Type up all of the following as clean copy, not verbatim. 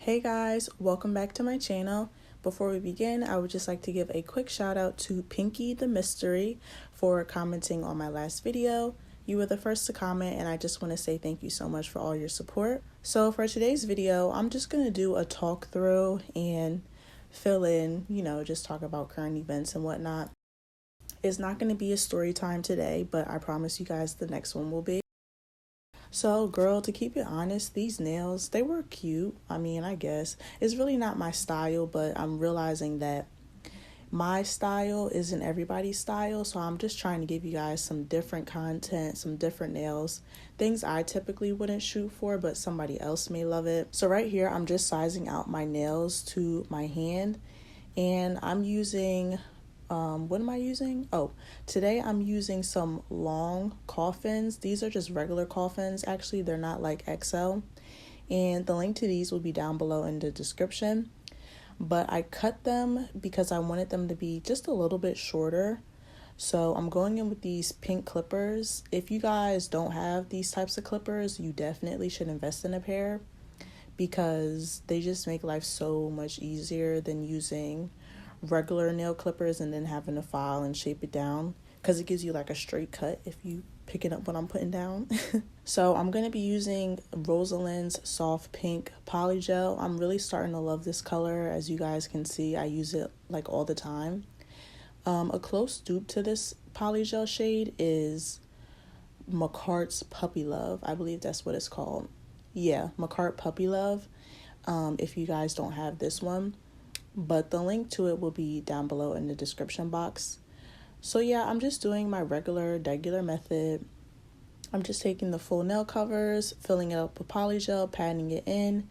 Hey guys, welcome back to my channel. Before we begin, I would just like to give a quick shout out to Pinky the Mystery for commenting on my last video. You were the first to comment and I just want to say thank you so much for all your support. So for today's video, I'm just going to do a talk through and fill in, just talk about current events and whatnot. It's not going to be a story time today, but I promise you guys the next one will be. So, girl, to keep it honest, these nails, they were cute. I guess. It's really not my style, but I'm realizing that my style isn't everybody's style. So I'm just trying to give you guys some different content, some different nails, things I typically wouldn't shoot for, but somebody else may love it. So right here, I'm just sizing out my nails to my hand, and I'm using what am I using? Oh, today I'm using some long coffins. These are just regular coffins. Actually, they're not like XL. And the link to these will be down below in the description. But I cut them because I wanted them to be just a little bit shorter. So I'm going in with these pink clippers. If you guys don't have these types of clippers, you definitely should invest in a pair because they just make life so much easier than using regular nail clippers and then having to file and shape it down, because it gives you like a straight cut if you picking up what I'm putting down. So I'm going to be using Rosalind's soft pink polygel. I'm really starting to love this color. As you guys can see, I use it like all the time. A close dupe to this polygel shade is MAKARRT's Puppy Love. I believe that's what it's called. Yeah, MAKARRT Puppy Love. If you guys don't have this one, but the link to it will be down below in the description box. So yeah, I'm just doing my regular method. I'm just taking the full nail covers, filling it up with polygel, patting it in,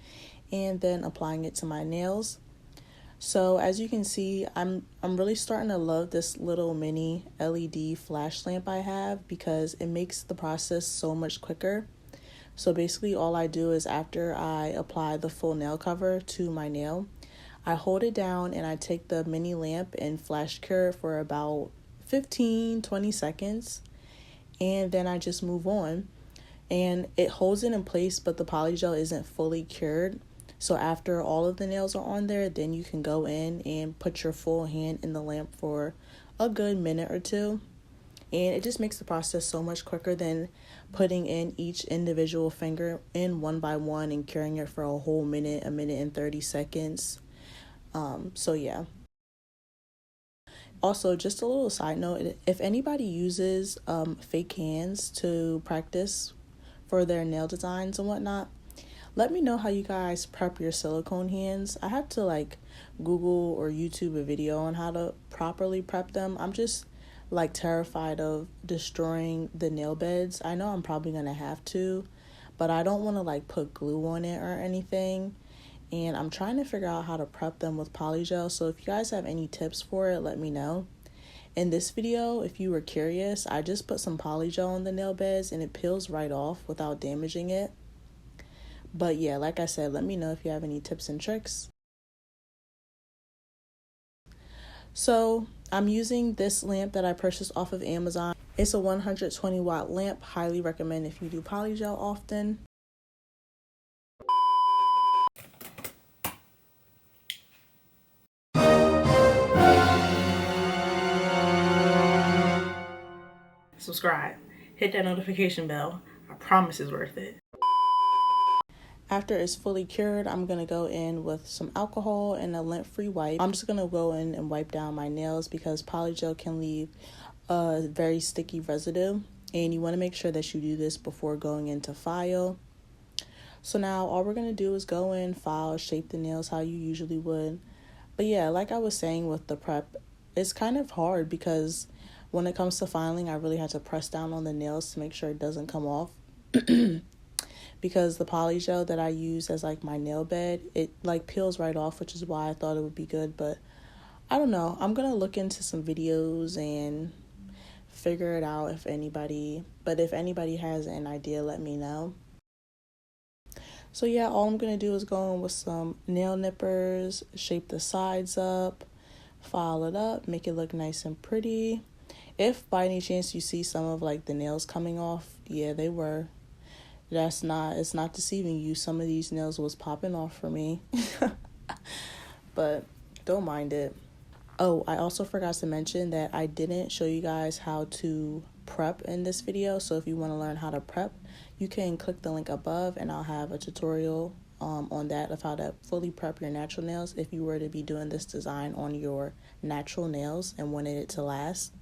and then applying it to my nails. So as you can see, I'm really starting to love this little mini LED flash lamp I have because it makes the process so much quicker. So basically all I do is after I apply the full nail cover to my nail, I hold it down and I take the mini lamp and flash cure it for about 15-20 seconds, and then I just move on, and it holds it in place, but the polygel isn't fully cured. So after all of the nails are on there, then you can go in and put your full hand in the lamp for a good minute or two, and it just makes the process so much quicker than putting in each individual finger in one by one and curing it for a whole minute, a minute and 30 seconds. So yeah. Also, just a little side note, if anybody uses fake hands to practice for their nail designs and whatnot, let me know how you guys prep your silicone hands. I have to like Google or YouTube a video on how to properly prep them. I'm just like terrified of destroying the nail beds. I know I'm probably gonna have to, but I don't want to like put glue on it or anything. And I'm trying to figure out how to prep them with polygel. So if you guys have any tips for it, let me know. In this video, if you were curious, I just put some polygel on the nail beds and it peels right off without damaging it. But yeah, like I said, let me know if you have any tips and tricks. So I'm using this lamp that I purchased off of Amazon. It's a 120 watt lamp. Highly recommend if you do polygel often. Subscribe, hit that notification bell. I promise it's worth it. After it's fully cured, I'm going to go in with some alcohol and a lint-free wipe. I'm just going to go in and wipe down my nails because polygel can leave a very sticky residue, and you want to make sure that you do this before going into file. So now all we're going to do is go in, file, shape the nails how you usually would. But yeah, like I was saying with the prep, it's kind of hard because when it comes to filing, I really had to press down on the nails to make sure it doesn't come off. Because the polygel that I use as like my nail bed, it like peels right off, which is why I thought it would be good. But I don't know. I'm going to look into some videos and figure it out if anybody has an idea, let me know. So yeah, all I'm going to do is go in with some nail nippers, shape the sides up, file it up, make it look nice and pretty. If by any chance you see some of like the nails coming off, yeah, they were It's not deceiving you. Some of these nails was popping off for me. But don't mind it. Oh, I also forgot to mention that I didn't show you guys how to prep in this video. So if you want to learn how to prep, you can click the link above and I'll have a tutorial on that of how to fully prep your natural nails if you were to be doing this design on your natural nails and wanted it to last.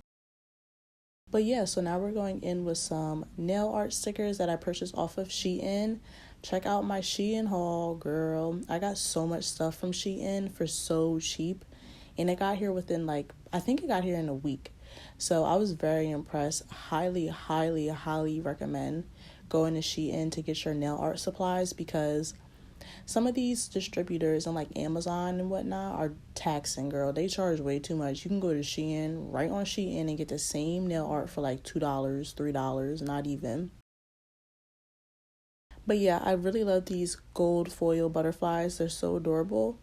But yeah, so now we're going in with some nail art stickers that I purchased off of Shein. Check out my Shein haul, girl. I got so much stuff from Shein for so cheap. And it got here within I think it got here in a week. So I was very impressed. Highly, highly, highly recommend going to Shein to get your nail art supplies, because some of these distributors on Amazon and whatnot are taxing, girl. They charge way too much. You can go to Shein, right on Shein, and get the same nail art for $2, $3, not even. But yeah, I really love these gold foil butterflies. They're so adorable.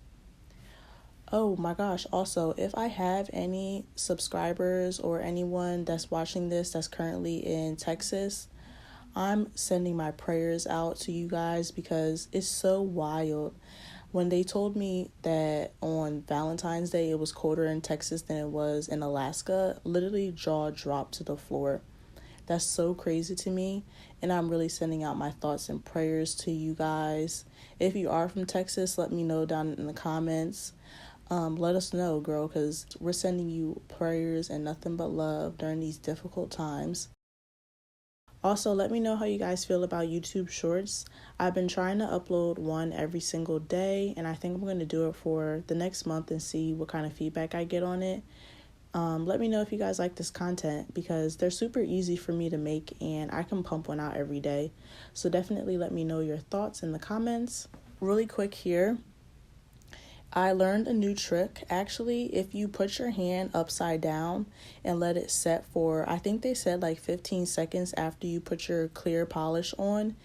Oh my gosh, also, if I have any subscribers or anyone that's watching this that's currently in Texas, I'm sending my prayers out to you guys, because it's so wild. When they told me that on Valentine's Day it was colder in Texas than it was in Alaska, literally jaw dropped to the floor. That's so crazy to me, and I'm really sending out my thoughts and prayers to you guys. If you are from Texas, let me know down in the comments. Let us know, girl, because we're sending you prayers and nothing but love during these difficult times. Also, let me know how you guys feel about YouTube Shorts. I've been trying to upload one every single day, and I think I'm going to do it for the next month and see what kind of feedback I get on it. Let me know if you guys like this content, because they're super easy for me to make and I can pump one out every day. So definitely let me know your thoughts in the comments. Really quick here, I learned a new trick. Actually, if you put your hand upside down and let it set for, I think they said 15 seconds after you put your clear polish on,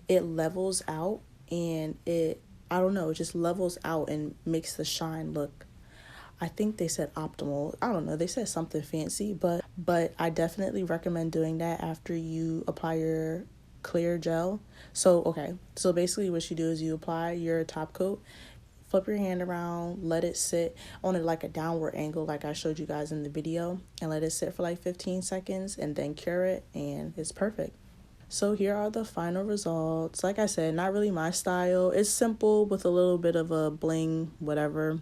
it levels out, and it just levels out and makes the shine look, I think they said optimal. I don't know. They said something fancy, but I definitely recommend doing that after you apply your clear gel. So basically what you do is you apply your top coat, flip your hand around, let it sit on a downward angle like I showed you guys in the video, and let it sit for 15 seconds and then cure it, and it's perfect. So here are the final results. Like I said, not really my style. It's simple with a little bit of a bling, whatever.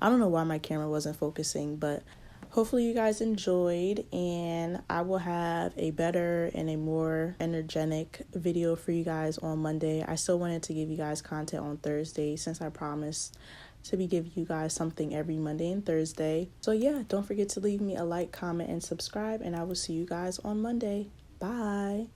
I don't know why my camera wasn't focusing, but hopefully you guys enjoyed, and I will have a better and a more energetic video for you guys on Monday. I still wanted to give you guys content on Thursday, since I promised to be giving you guys something every Monday and Thursday. So yeah, don't forget to leave me a like, comment, and subscribe, and I will see you guys on Monday. Bye.